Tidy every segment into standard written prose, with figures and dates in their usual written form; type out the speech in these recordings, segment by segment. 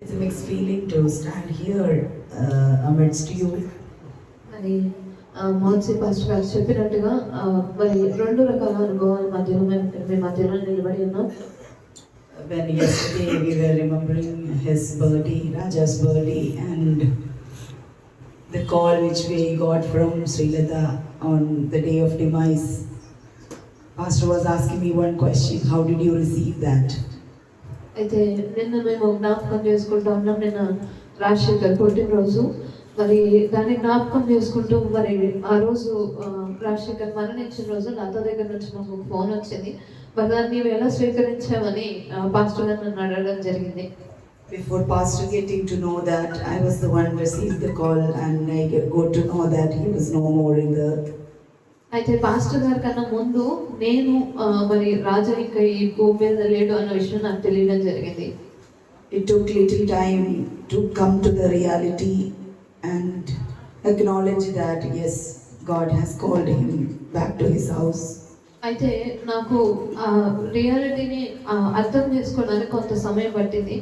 It's a mixed feeling to stand here amidst you. మరి మోన్సీ pastor గారు చెప్పినట్టుగా మరి రెండు రకాల అనుభవాల మధ్యలో మీ మధ్యలో నిలబడి ఉన్నాం. When yesterday we were remembering his birthday, Raja's birthday, and the call which we got from Sri Lata on the day of demise, Pastor was asking me one question: how did you receive that? అయితే నిన్న మేము జ్ఞాపకం చేసుకుంటూ ఉన్నాం. నిన్న రాజశేఖర్ పుట్టినరోజు, మరి దాన్ని జ్ఞాపకం చేసుకుంటూ మరి ఆ రోజు రాజశేఖర్ మరణించిన రోజు నాతో దగ్గర నుంచి మాకు ఫోన్ వచ్చింది. మరి దాన్ని నీవు ఎలా స్వీకరించామని పాస్టర్ గారు నన్ను అడగడం జరిగింది. Before Pastor getting to know that I was the one received the call, and I got to know that he was no more in the earth. అయితే పాస్టర్ గారి కన్నా ముందు నేను మరి రాజు ఇంకా ఈ భూమి మీద లేడు అన్న విషయం నాకు తెలియడం జరిగింది. It took little time to come to the reality and acknowledge that yes, God has called him back to his house. అయితే నాకు రియాలిటీని అర్థం చేసుకోవడానికి కొంత సమయం పట్టింది.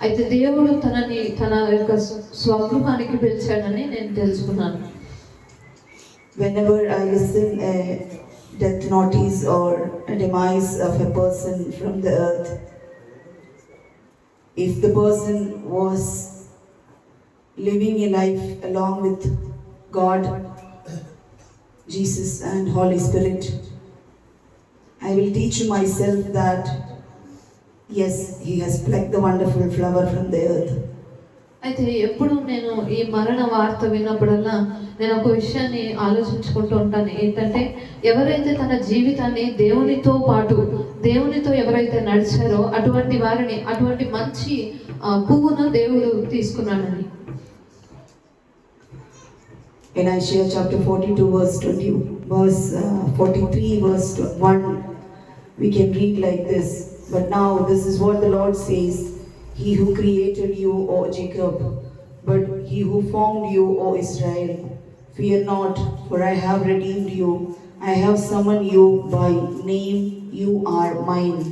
అయితే దేవుడు తనని తన యొక్క స్వగృహానికి పిలిచాడని నేను తెలుసుకున్నాను. Whenever I listen a death notice or a demise of a person from the earth, if the person was living a life along with God, Jesus and Holy Spirit, I will teach myself that yes, he has plucked the wonderful flower from the earth. అయితే ఎప్పుడు నేను ఈ మరణ వార్త విన్నప్పుడల్లా నేను ఒక విషయాన్ని ఆలోచించుకుంటూ ఉంటాను. ఏంటంటే ఎవరైతే తన జీవితాన్ని దేవునితో పాటు దేవునితో ఎవరైతే నడిచారో అటువంటి వారిని, అటువంటి మంచి పువ్వును దేవుడు తీసుకున్నాడని. In Isaiah chapter 42 verse 43 verse 1, we can read like this: but now this is what the Lord says, he who created you, O Jacob, but he who formed you, O Israel, fear not, for I have redeemed you, I have summoned you by name, you are mine.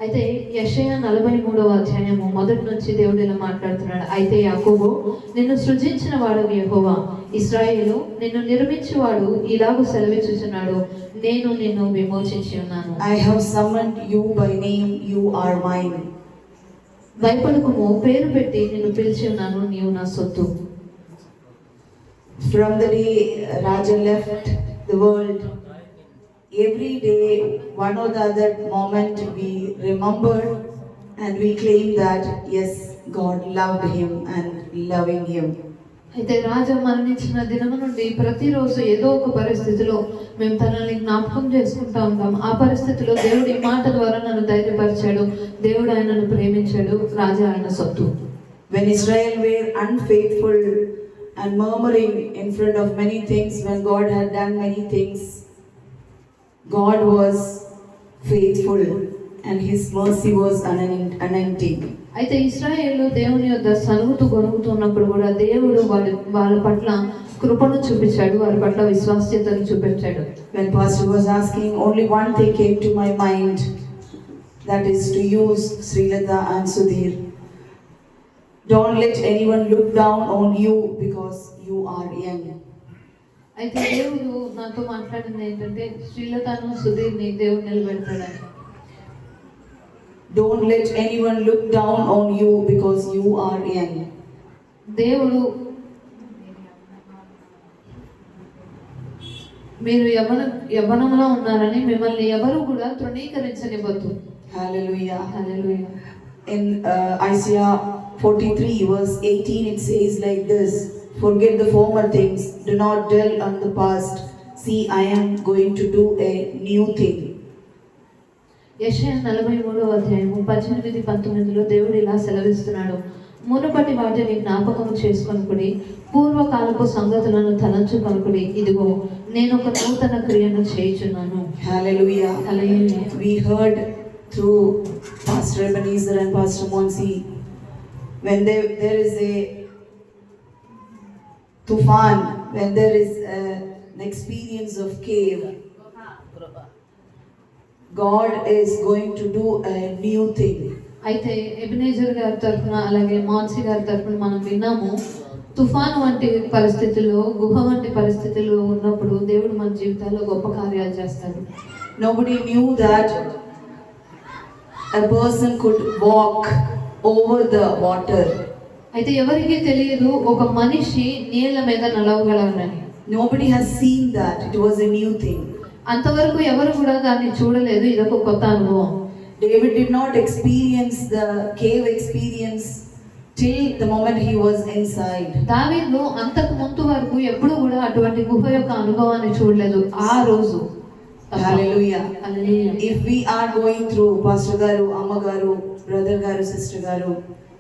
అయితే యెషయా 43వ అధ్యాయము మొదటి నుంచి దేవుడు ఇలా మాట్లాడుతున్నాడు. అయితే యాకోబు, నిన్ను సృజించిన వాడు యెహోవా, ఇశ్రాయేలు, నిన్ను నిర్మించువాడు ఇలాగూ సెలవిచ్చుచున్నాడు, నేను నిన్ను విమోచించి ఉన్నాను. I have summoned you by name, you are mine. భయపడకుము, పేరు పెట్టి నిన్ను పిలిచి ఉన్నాను, నీవు నా సొత్తు. From the day Raja left the world, every day, one or the other moment, we remember and we claim that yes, God loved him and loving him. అయితే రాజా మరణించిన దినము నుండి ప్రతిరోజు ఏదో ఒక పరిస్థితిలో మేము తనని జ్ఞాపకం చేసుకుంటా ఉంటాం. ఆ పరిస్థితిలో దేవుడి మాట ద్వారా నన్ను ధైర్యపరిచాడు, దేవుడు ఆయనను ప్రేమించాడు, రాజా ఆయన సొత్తు. When Israel were unfaithful and murmuring in front of many things, when God had done many things, God was faithful and his mercy was unending. అయితే ఇశ్రాయేలు దేవుని యొద్ద సనుగుతూ గొనుగుతున్నప్పుడు కూడా దేవుడు వాళ్ళ పట్ల కృపను చూపించాడు, వారి పట్ల విశ్వాస్యతను చూపించాడు. When Pastor was asking, only one thing came to my mind, that is to use Sri Lata and Sudhir. Don't let anyone look down on you because you are young. అయితే దేవుడు నాతో మాట్లాడింది ఏంటంటే శ్రీలతను సుధీర్ని దేవుడు నిలబెడతాడని. Don't let anyone look down on you because you are young. దేవుడు మీరు యవ్వనంలో ఉన్నారని మిమ్మల్ని ఎవరు కూడా తృణీకరించనివ్వద్దు. Hallelujah. Hallelujah. In Isaiah 43 verse 18 it says like this: forget the former things, do not dwell on the past, see I am going to do a new thing. యెషయా 43వ అధ్యాయము 18-19లో దేవుడు ఇలా సెలవిస్తున్నాడు, మునుపటి వాటిని జ్ఞాపకం చేసుకొనుకుడి, పూర్వకాలపు సంగతులను తలంచుకొనుకుడి, ఇదిగో నేను ఒక నూతన క్రియను చేయుచున్నాను. Hallelujah. Hallelujah. We heard through Pastor Ebenezer and Pastor Monsi, when there is a tufan, when there is an experience of cave, God is going to do a new thing. అయితే ఎబినేజర్ గారి తరఫున అలాగే మాన్సీ గారి తరఫున మనం విన్నాము, తుఫాను వంటి పరిస్థితుల్లో, గుహ వంటి పరిస్థితుల్లో ఉన్నప్పుడు దేవుడు మన జీవితాల్లో గొప్ప కార్యాలు చేస్తాడు. Nobody knew that a person could walk over the water. అయితే ఎవరికి తెలియదు ఒక మనిషి నీళ్ళ మీద నడవగలరని. Nobody has seen that. It was a new thing. అంతవరకు ఎవరు కూడా దాన్ని చూడలేదు. ఇదొక కొత్త అనుభవం. David did not experience the cave experience till the moment he was inside. దావీదు అంతకు ముందు వరకు ఎప్పుడు కూడా అటువంటి గుహ యొక్క అనుభవాన్ని చూడలేదు. ఆ రోజు Hallelujah. Hallelujah. If we are going through, Pastor Garu, Amma Garu, Brother Garu, Sister Garu,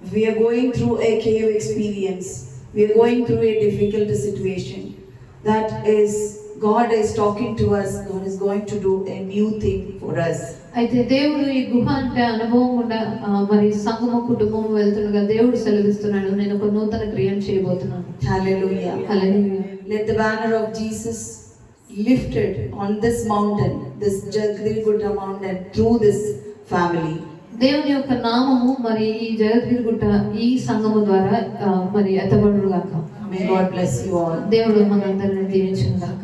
if we are going through a cave experience, we are going through a difficult situation, that is, God is talking to us, God is going to do a new thing for us. అయితే దేవుడు ఈ గుహ అంటే అనుభవం గుండా మరి సంగమ కుటుంబం వెళ్తుండగా దేవుడు సెలవిస్తున్నాడు, నేను ఒక నూతన క్రియను చేయబోతున్నాను. Hallelujah. Hallelujah. Let the banner of Jesus lifted on this mountain, this Jagadgiri mountain, through this family. దేవుని యొక్క నామము మరి ఈ జగద్గిరిగుట్ట ఈ సంఘము ద్వారా మరి ఎత్తబడును గాక. May God bless you all. దేవుడు మనందరిని దీవించును గాక.